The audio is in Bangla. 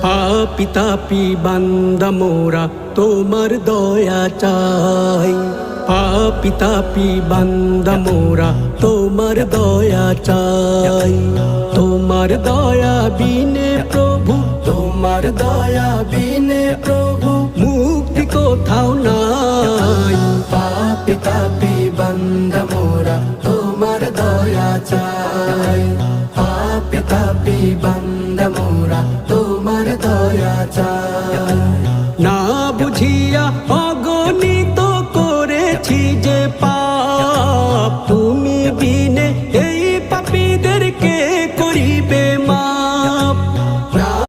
পাপি তাপি বান্দা মোরা তোমার দয়া চাই। পাপি তাপি বান্দা মোরা তোমার দয়া চাই। তোমার দয়া বিনে প্রভু, তোমার দয়া বিনে প্রভু মুক্তি কোথাও নাই। পাপি তাপি বান্দা মোরা তোমার দয়া চাই। পাপি তাপি বান্দা মোরা তোমার দয়া চাই।